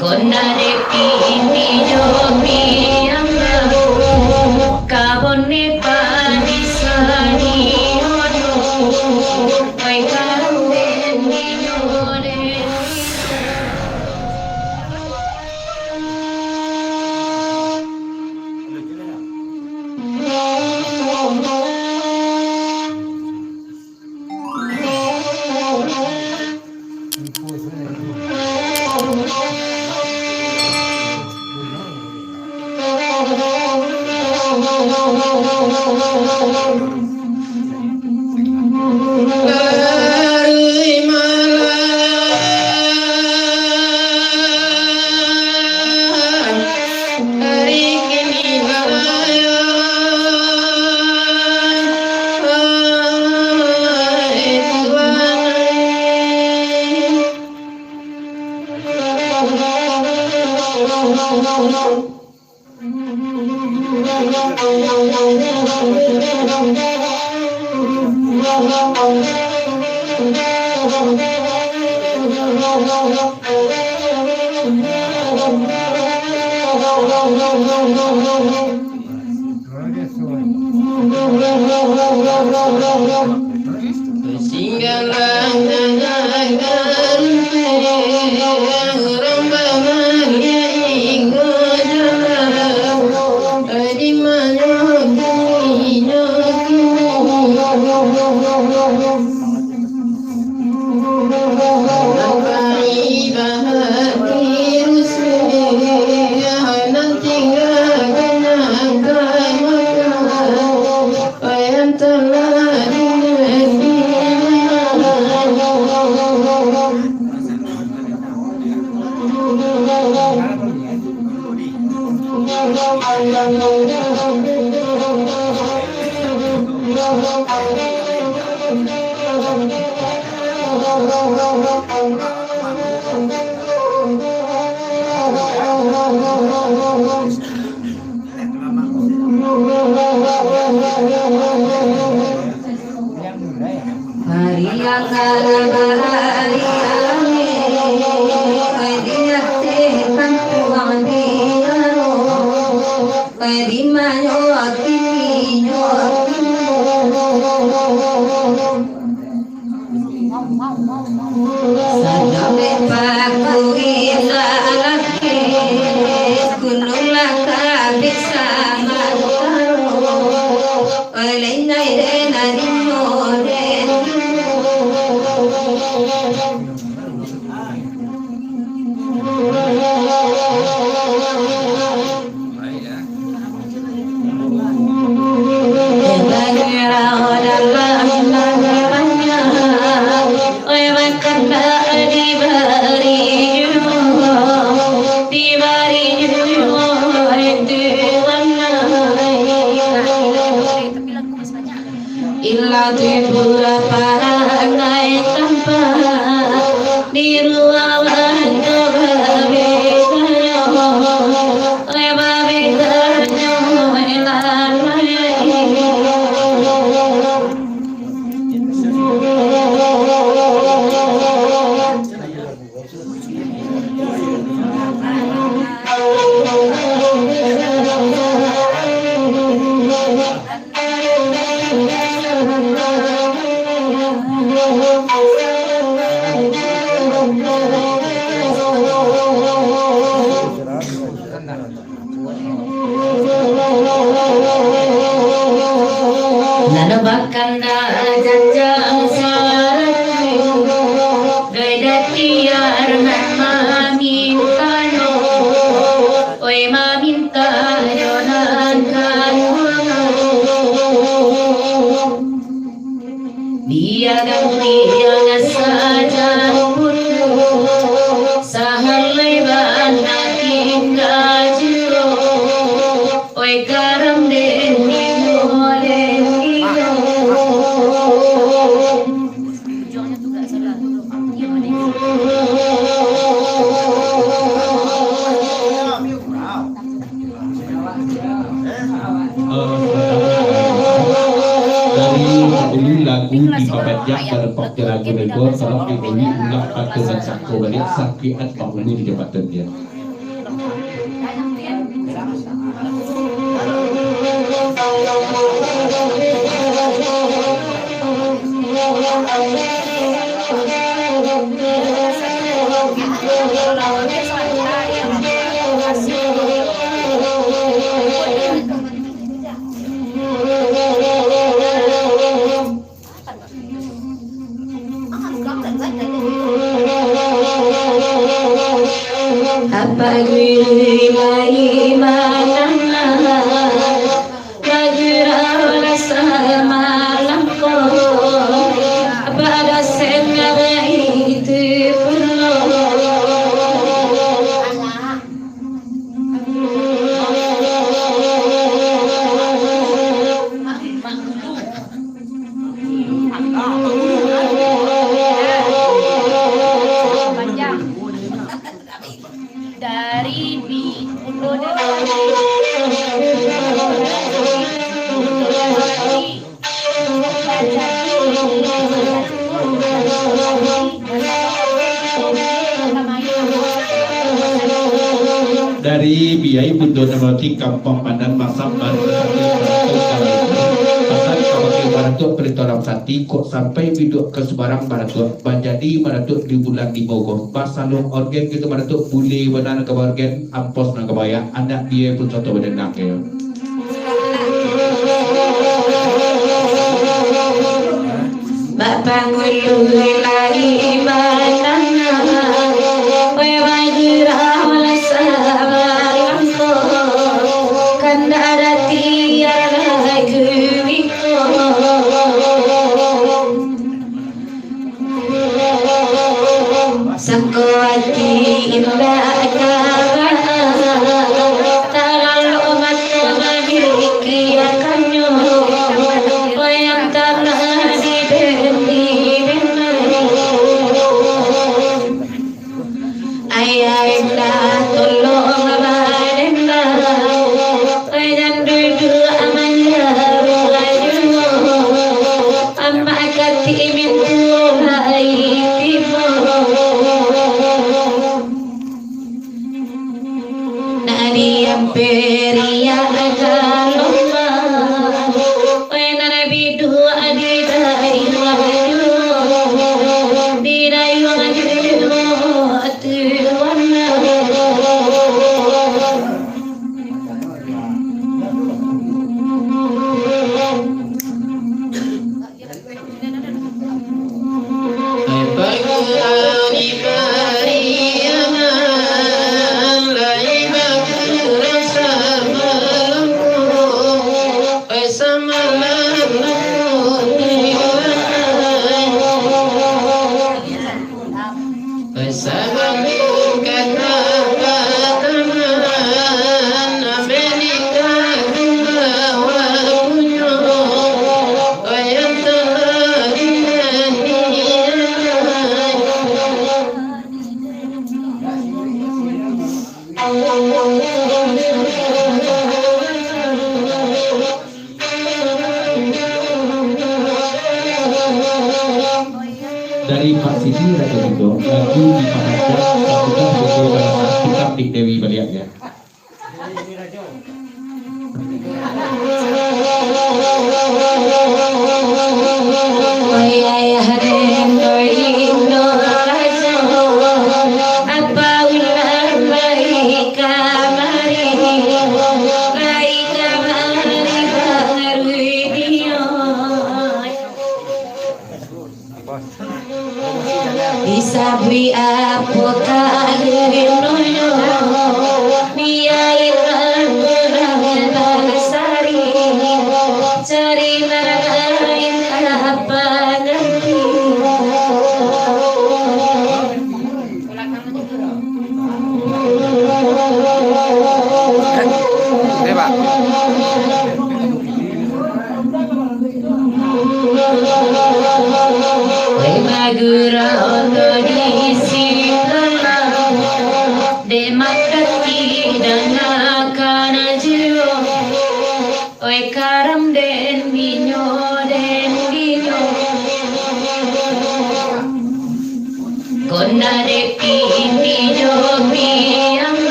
Kondare pini jomi ambabu kabone pani sari ono pai karune minore pabajak berpok jelagu lego tolong didewi ulang patusan sako balik sakiat penghulu di jabatan dia. Dari biaya bundo namati kampung pandan masam baru pasal kawasan baratuk peritoram sati kok sampai biduk ke sebarang baratuk banjadi baratuk di bulan di Bogor pasalung organ gitu baratuk bule benar ke organ ampos nak kebaya anak dia pun satu bedendak ya. Bapak ngulu lagi mana dari Pak Sidi Raja Bido lagu di Pahajak satukan buku dalam kitab di Dewi Baliak ya. Sabri apota ginoyo biairan bersari cari lain apa nanti Pak.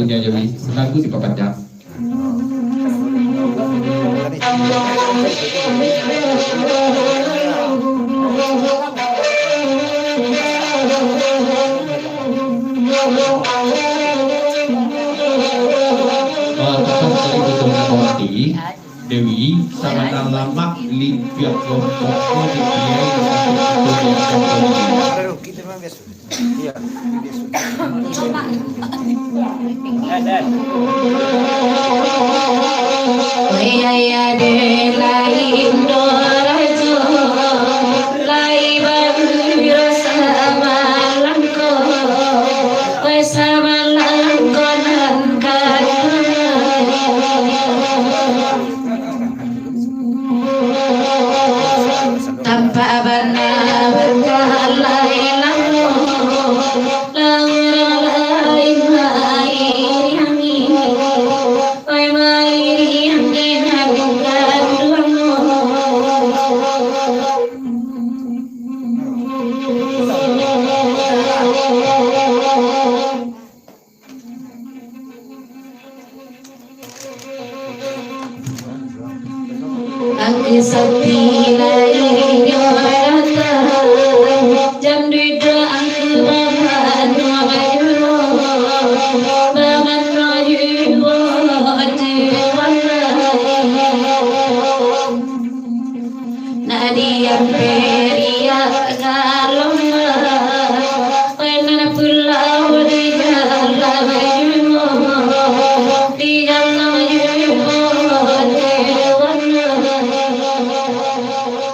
lagunya jadi lagu di papanjang. Dewi sama lama lihat kelompoknya di Baru kita memang biasa. Iya, biasa. Ayah de lain dorajo, lai baru sama langko, sama langko nan tanpa benar berkalai langko, laura lain air yang ini. Oi mai yang dinabukan aku sepi lagi nyata jam dua aku bangun Nadia Peria Galoma Wenana pulau di dalam yumo di dalam yumo dewana